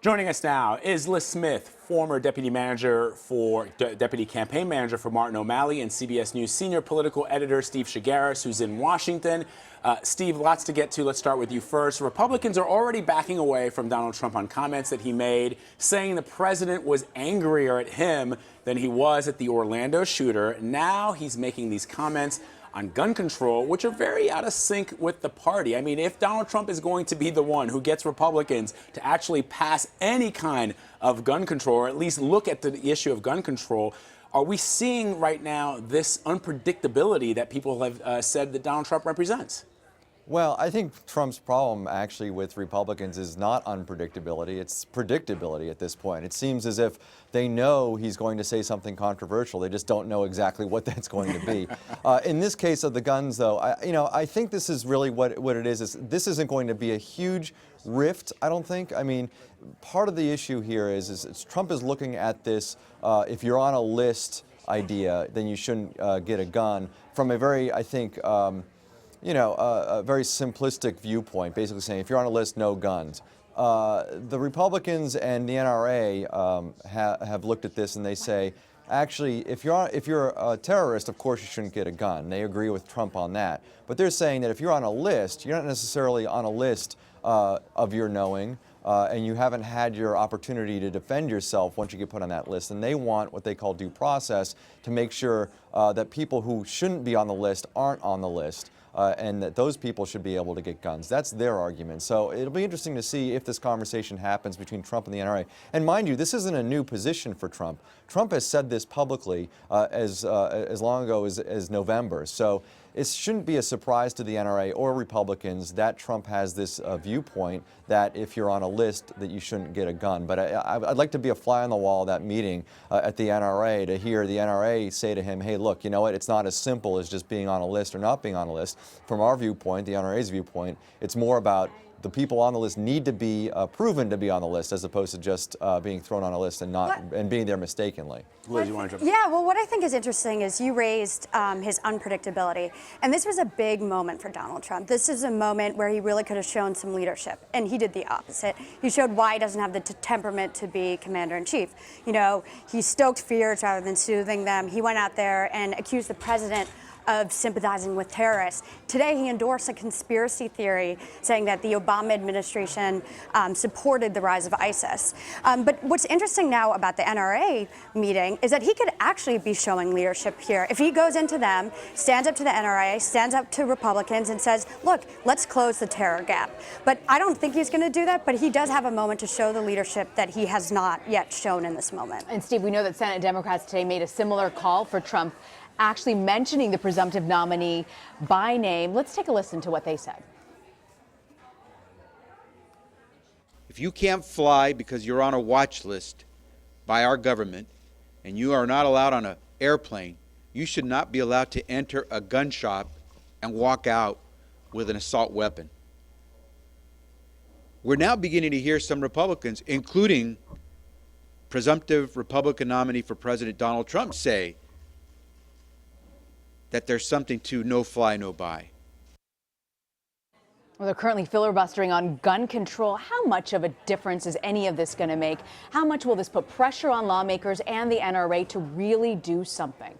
Joining us now is Lis Smith, former deputy campaign manager for Martin O'Malley, and CBS News senior political editor Steve Chaggaris, who's in Washington. Steve, lots to get to. Let's start with you first. Republicans are already backing away from Donald Trump on comments that he made, saying the president was angrier at him than he was at the Orlando shooter. Now he's making these comments on gun control, which are very out of sync with the party. I mean, if Donald Trump is going to be the one who gets Republicans to actually pass any kind of gun control, or at least look at the issue of gun control, are we seeing right now this unpredictability that people have said that Donald Trump represents? Well, I think Trump's problem actually with Republicans is not unpredictability, it's predictability at this point. It seems as if they know he's going to say something controversial, they just don't know exactly what that's going to be. In this case of the guns, though, I think this is really what it is this isn't going to be a huge rift, I don't think. I mean, part of the issue here is Trump is looking at this, if you're on a list idea, then you shouldn't get a gun, from a very, I think, a very simplistic viewpoint, basically saying if you're on a list, no guns. The Republicans and the NRA have looked at this and they say, actually, if you're a terrorist, of course you shouldn't get a gun. They agree with Trump on that. But they're saying that if you're on a list, you're not necessarily on a list of your knowing, and you haven't had your opportunity to defend yourself once you get put on that list. And they want what they call due process to make sure that people who shouldn't be on the list aren't on the list. And that those people should be able to get guns. That's their argument. So it'll be interesting to see if this conversation happens between Trump and the NRA. And mind you, this isn't a new position for Trump. Trump has said this publicly as long ago as November. So it shouldn't be a surprise to the NRA or Republicans that Trump has this viewpoint that if you're on a list that you shouldn't get a gun. But I'd like to be a fly on the wall of that meeting at the NRA to hear the NRA say to him, hey, look, you know what, it's not as simple as just being on a list or not being on a list. From our viewpoint, the NRA's viewpoint, it's more about the people on the list need to be proven to be on the list as opposed to just being thrown on a list and being there mistakenly. Liz, you want to jump in? Yeah, well, what I think is interesting is you raised his unpredictability, and this was a big moment for Donald Trump. This is a moment where he really could have shown some leadership, and he did the opposite. He showed why he doesn't have the temperament to be commander-in-chief. You know, he stoked fears rather than soothing them. He went out there and accused the president of sympathizing with terrorists. Today, he endorsed a conspiracy theory saying that the Obama administration supported the rise of ISIS. But what's interesting now about the NRA meeting is that he could actually be showing leadership here. If he goes into them, stands up to the NRA, stands up to Republicans and says, look, let's close the terror gap. But I don't think he's going to do that, but he does have a moment to show the leadership that he has not yet shown in this moment. And Steve, we know that Senate Democrats today made a similar call for Trump, actually mentioning the presumptive nominee by name. Let's take a listen to what they said. If you can't fly because you're on a watch list by our government and you are not allowed on an airplane, you should not be allowed to enter a gun shop and walk out with an assault weapon. We're now beginning to hear some Republicans, including presumptive Republican nominee for President Donald Trump, say that there's something to no fly, no buy. Well, they're currently filibustering on gun control. How much of a difference is any of this going to make? How much will this put pressure on lawmakers and the NRA to really do something?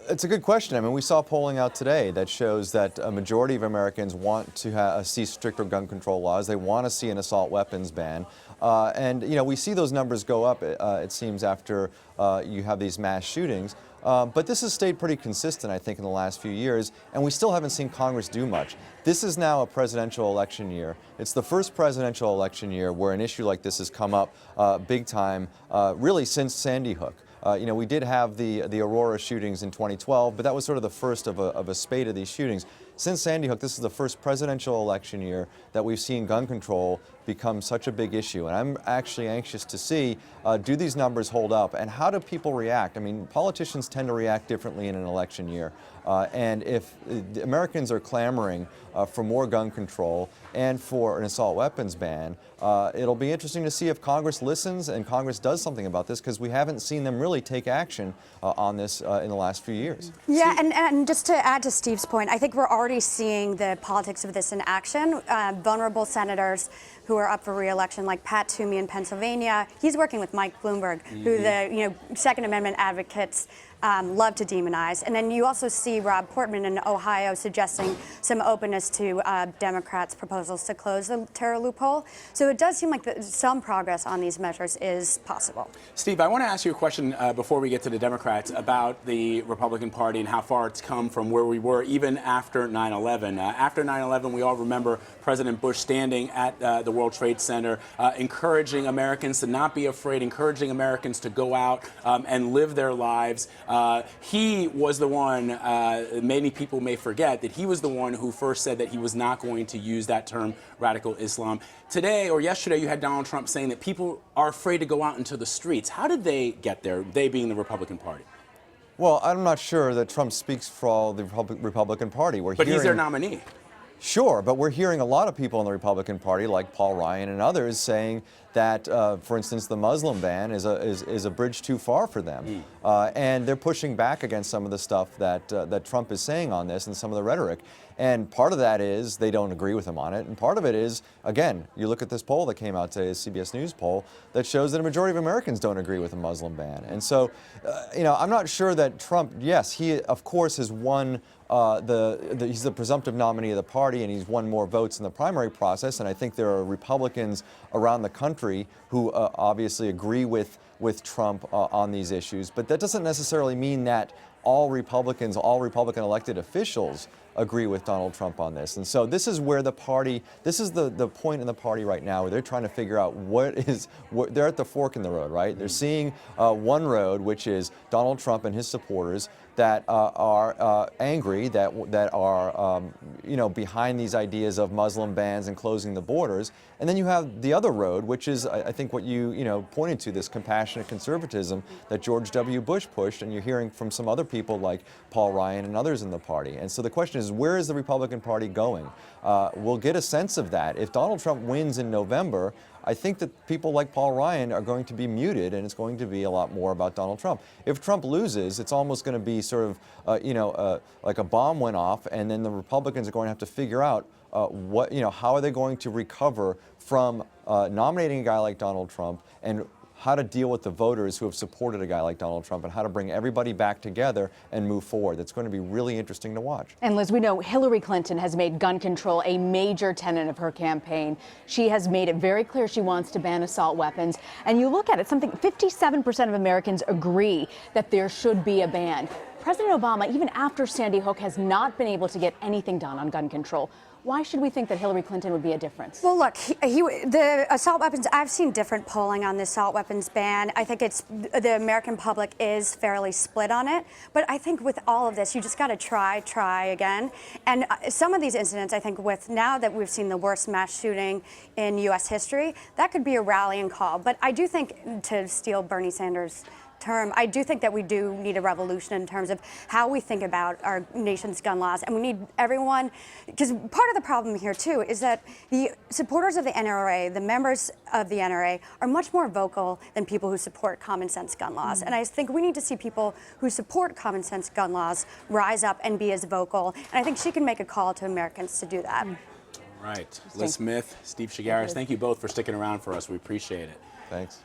It's a good question. I mean, we saw polling out today that shows that a majority of Americans want to see stricter gun control laws. They want to see an assault weapons ban. And, you know, we see those numbers go up, it seems, after you have these mass shootings. But this has stayed pretty consistent, I think, in the last few years, and we still haven't seen Congress do much. This is now a presidential election year. It's the first presidential election year where an issue like this has come up big time, really since Sandy Hook. You know, we did have the Aurora shootings in 2012, but that was sort of the first of a spate of these shootings. Since Sandy Hook, this is the first presidential election year that we've seen gun control become such a big issue. And I'm actually anxious to see, do these numbers hold up, and how do people react? I mean, politicians tend to react differently in an election year. And if Americans are clamoring for more gun control and for an assault weapons ban, it'll be interesting to see if Congress listens and Congress does something about this, because we haven't seen them really take action on this in the last few years. Yeah, and just to add to Steve's point, I think we're already seeing the politics of this in action. Vulnerable senators who are up for re-election, like Pat Toomey in Pennsylvania. He's working with Mike Bloomberg, who the Second Amendment advocates love to demonize. And then you also see Rob Portman in Ohio suggesting some openness to Democrats' proposals to close the terror loophole. So it does seem like some progress on these measures is possible. Steve, I want to ask you a question before we get to the Democrats about the Republican Party and how far it's come from where we were even after 9/11. After 9/11, we all remember President Bush standing at the World Trade Center, encouraging Americans to not be afraid, encouraging Americans to go out and live their lives. He was the one, many people may forget, that he was the one who first said that he was not going to use that term, radical Islam. Today or yesterday, you had Donald Trump saying that people are afraid to go out into the streets. How did they get there, they being the Republican Party? Well, I'm not sure that Trump speaks for all the Republican Party. But he's their nominee. Sure, but we're hearing a lot of people in the Republican Party, like Paul Ryan and others, saying that, for instance, the Muslim ban is a bridge too far for them, and they're pushing back against some of the stuff that Trump is saying on this and some of the rhetoric. And part of that is they don't agree with him on it, and part of it is, again, you look at this poll that came out today, a CBS News poll, that shows that a majority of Americans don't agree with a Muslim ban. And so, I'm not sure that Trump, yes, he of course has won. He's the presumptive nominee of the party, and he's won more votes in the primary process. And I think there are Republicans around the country who obviously agree with Trump on these issues. But that doesn't necessarily mean that all Republican elected officials agree with Donald Trump on this. And so this is where the party, this is the point in the party right now where they're trying to figure out they're at the fork in the road, right? They're seeing one road, which is Donald Trump and his supporters that are angry, that are behind these ideas of Muslim bans and closing the borders. And then you have the other road, which is, I think, what you pointed to, this compassionate conservatism that George W. Bush pushed, and you're hearing from some other people like Paul Ryan and others in the party. And so the question is, where is the Republican Party going? We'll get a sense of that. If Donald Trump wins in November, I think that people like Paul Ryan are going to be muted, and it's going to be a lot more about Donald Trump. If Trump loses, it's almost going to be sort of, like a bomb went off, and then the Republicans are going to have to figure out how are they going to recover from nominating a guy like Donald Trump, and how to deal with the voters who have supported a guy like Donald Trump, and how to bring everybody back together and move forward. That's going to be really interesting to watch. And Liz, we know Hillary Clinton has made gun control a major tenet of her campaign. She has made it very clear she wants to ban assault weapons. And you look at it, 57% of Americans agree that there should be a ban. President Obama, even after Sandy Hook, has not been able to get anything done on gun control. Why should we think that Hillary Clinton would be a difference? Well, look, the assault weapons, I've seen different polling on the assault weapons ban. I think the American public is fairly split on it. But I think with all of this, you just got to try again. And some of these incidents, I think, now that we've seen the worst mass shooting in U.S. history, that could be a rallying call. But I do think, to steal Bernie Sanders' term, I do think that we do need a revolution in terms of how we think about our nation's gun laws, and we need everyone, because part of the problem here too is that the supporters of the NRA, the members of the NRA, are much more vocal than people who support common sense gun laws. And I think we need to see people who support common sense gun laws rise up and be as vocal, and I think she can make a call to Americans to do that. All right. Lis Smith, Steve Chaggaris, thank you both for sticking around for us. We appreciate it. Thanks.